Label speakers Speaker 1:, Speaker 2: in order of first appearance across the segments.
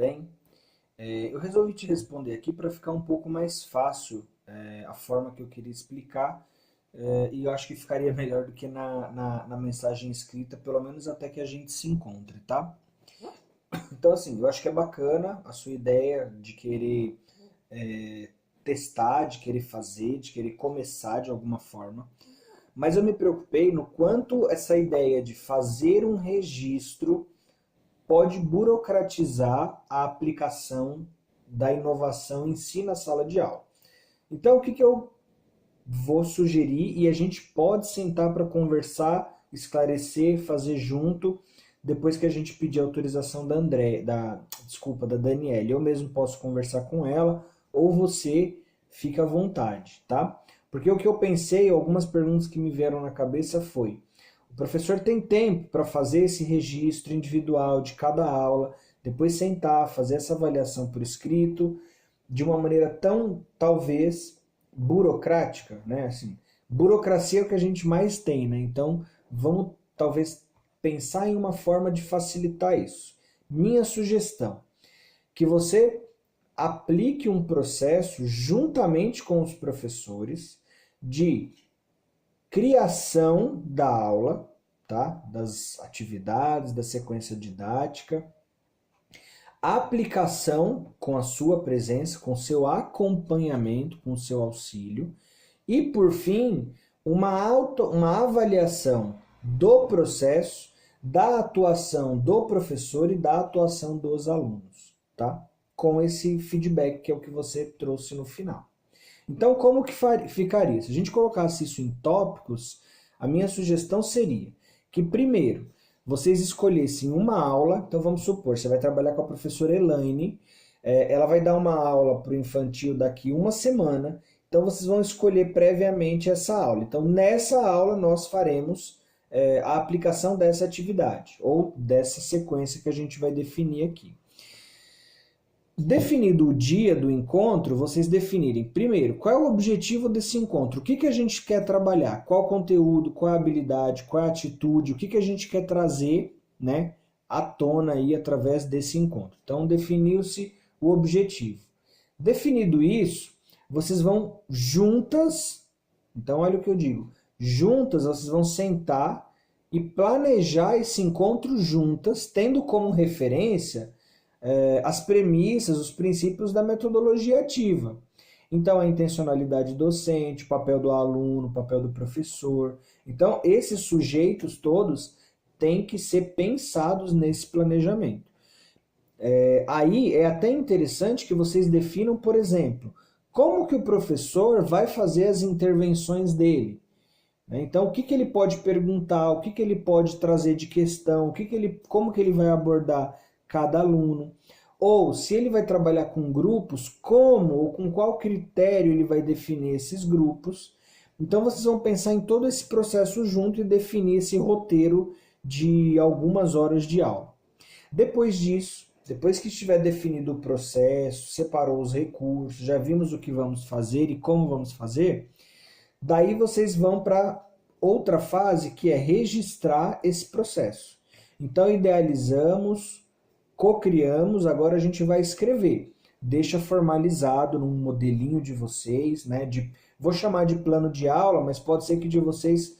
Speaker 1: bem? Eu resolvi te responder aqui para ficar um pouco mais fácil a forma que eu queria explicar, e eu acho que ficaria melhor do que na mensagem escrita, pelo menos até que a gente se encontre, tá? Então, assim, eu acho que é bacana a sua ideia de querer testar, de querer fazer, de querer começar de alguma forma. Mas eu me preocupei no quanto essa ideia de fazer um registro pode burocratizar a aplicação da inovação em si na sala de aula. Então, o que eu vou sugerir, e a gente pode sentar para conversar, esclarecer, fazer junto, depois que a gente pedir a autorização da Daniela. Eu mesmo posso conversar com ela, ou você fica à vontade, tá? Porque o que eu pensei, algumas perguntas que me vieram na cabeça foi: o professor tem tempo para fazer esse registro individual de cada aula, depois sentar, fazer essa avaliação por escrito, de uma maneira tão, talvez, burocrática, né? Assim, burocracia é o que a gente mais tem, né? Então, vamos talvez pensar em uma forma de facilitar isso. Minha sugestão, que você aplique um processo juntamente com os professores de criação da aula, tá? Das atividades, da sequência didática, aplicação com a sua presença, com seu acompanhamento, com seu auxílio, e por fim, uma avaliação do processo, da atuação do professor e da atuação dos alunos, tá? Com esse feedback que é o que você trouxe no final. Então, como que ficaria? Se a gente colocasse isso em tópicos, a minha sugestão seria que, primeiro, vocês escolhessem uma aula. Então, vamos supor, você vai trabalhar com a professora Elaine, ela vai dar uma aula para o infantil daqui uma semana, então vocês vão escolher previamente essa aula. Então, nessa aula, nós faremos a aplicação dessa atividade, ou dessa sequência que a gente vai definir aqui. Definido o dia do encontro, vocês definirem, primeiro, qual é o objetivo desse encontro, o que a gente quer trabalhar, qual conteúdo, qual a habilidade, qual a atitude, o que a gente quer trazer, né, à tona aí através desse encontro. Então, definiu-se o objetivo. Definido isso, vocês vão juntas, então olha o que eu digo, juntas vocês vão sentar e planejar esse encontro juntas, tendo como referência as premissas, os princípios da metodologia ativa. Então, a intencionalidade docente, o papel do aluno, o papel do professor. Então, esses sujeitos todos têm que ser pensados nesse planejamento. Aí é até interessante que vocês definam, por exemplo, como que o professor vai fazer as intervenções dele. Então, o que ele pode perguntar, o que ele pode trazer de questão, como que ele vai abordar cada aluno, ou se ele vai trabalhar com grupos, como ou com qual critério ele vai definir esses grupos. Então vocês vão pensar em todo esse processo junto e definir esse roteiro de algumas horas de aula. Depois disso, depois que estiver definido o processo, separou os recursos, já vimos o que vamos fazer e como vamos fazer, daí vocês vão para outra fase, que é registrar esse processo. Então idealizamos, cocriamos, agora a gente vai escrever. Deixa formalizado num modelinho de vocês, né? Vou chamar de plano de aula, mas pode ser que de vocês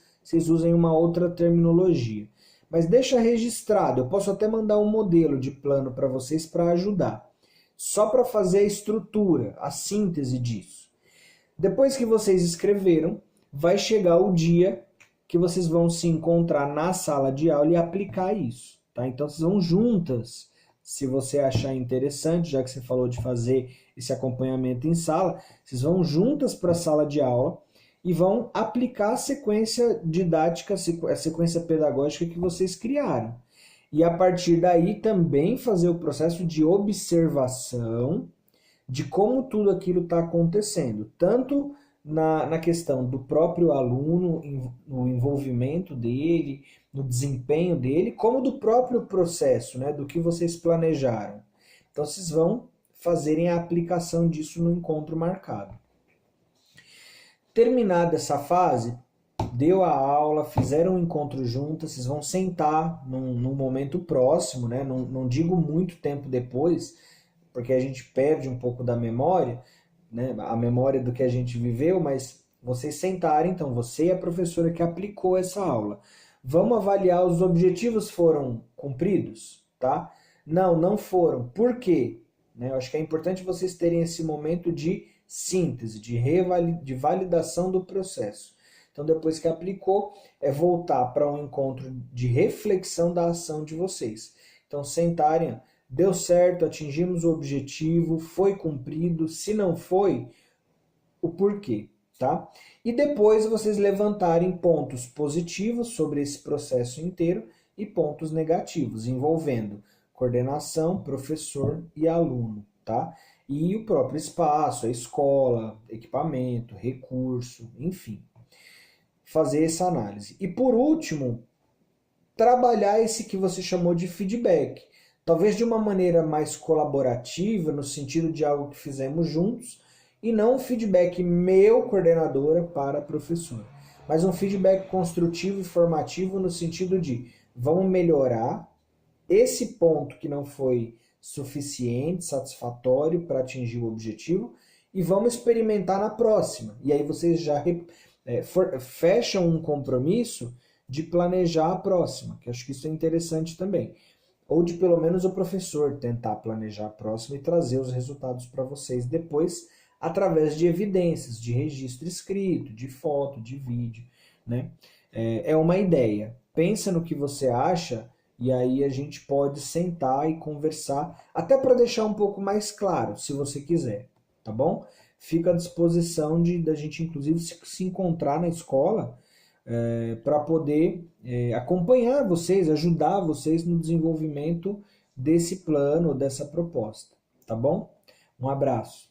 Speaker 1: usem uma outra terminologia. Mas deixa registrado, eu posso até mandar um modelo de plano para vocês para ajudar. Só para fazer a estrutura, a síntese disso. Depois que vocês escreveram, vai chegar o dia que vocês vão se encontrar na sala de aula e aplicar isso, tá? Então vocês vão juntas. Se você achar interessante, já que você falou de fazer esse acompanhamento em sala, vocês vão juntas para a sala de aula e vão aplicar a sequência didática, a sequência pedagógica que vocês criaram. E a partir daí também fazer o processo de observação de como tudo aquilo está acontecendo, tanto na questão do próprio aluno, no envolvimento dele, no desempenho dele, como do próprio processo, né, do que vocês planejaram. Então, vocês vão fazerem a aplicação disso no encontro marcado. Terminada essa fase, deu a aula, fizeram um encontro juntas, vocês vão sentar num momento próximo, né? Não digo muito tempo depois, porque a gente perde um pouco da memória, né? A memória do que a gente viveu, mas vocês sentarem, então você e a professora que aplicou essa aula. Vamos avaliar os objetivos foram cumpridos, tá? Não foram. Por quê? Né? Eu acho que é importante vocês terem esse momento de síntese, de validação do processo. Então, depois que aplicou, é voltar para um encontro de reflexão da ação de vocês. Então, sentarem, deu certo, atingimos o objetivo, foi cumprido, se não foi, o porquê, tá? E depois vocês levantarem pontos positivos sobre esse processo inteiro e pontos negativos, envolvendo coordenação, professor e aluno, tá? E o próprio espaço, a escola, equipamento, recurso, enfim. Fazer essa análise. E por último, trabalhar esse que você chamou de feedback. Talvez de uma maneira mais colaborativa, no sentido de algo que fizemos juntos, e não um feedback meu, coordenadora, para a professora. Mas um feedback construtivo e formativo no sentido de vamos melhorar esse ponto que não foi suficiente, satisfatório para atingir o objetivo, e vamos experimentar na próxima. E aí vocês já fecham um compromisso de planejar a próxima, que acho que isso é interessante também. Ou de pelo menos o professor tentar planejar a próxima e trazer os resultados para vocês depois, através de evidências, de registro escrito, de foto, de vídeo, né? É uma ideia. Pensa no que você acha e aí a gente pode sentar e conversar, até para deixar um pouco mais claro, se você quiser, tá bom? Fica à disposição da gente, inclusive, se encontrar na escola para poder acompanhar vocês, ajudar vocês no desenvolvimento desse plano, dessa proposta, tá bom? Um abraço.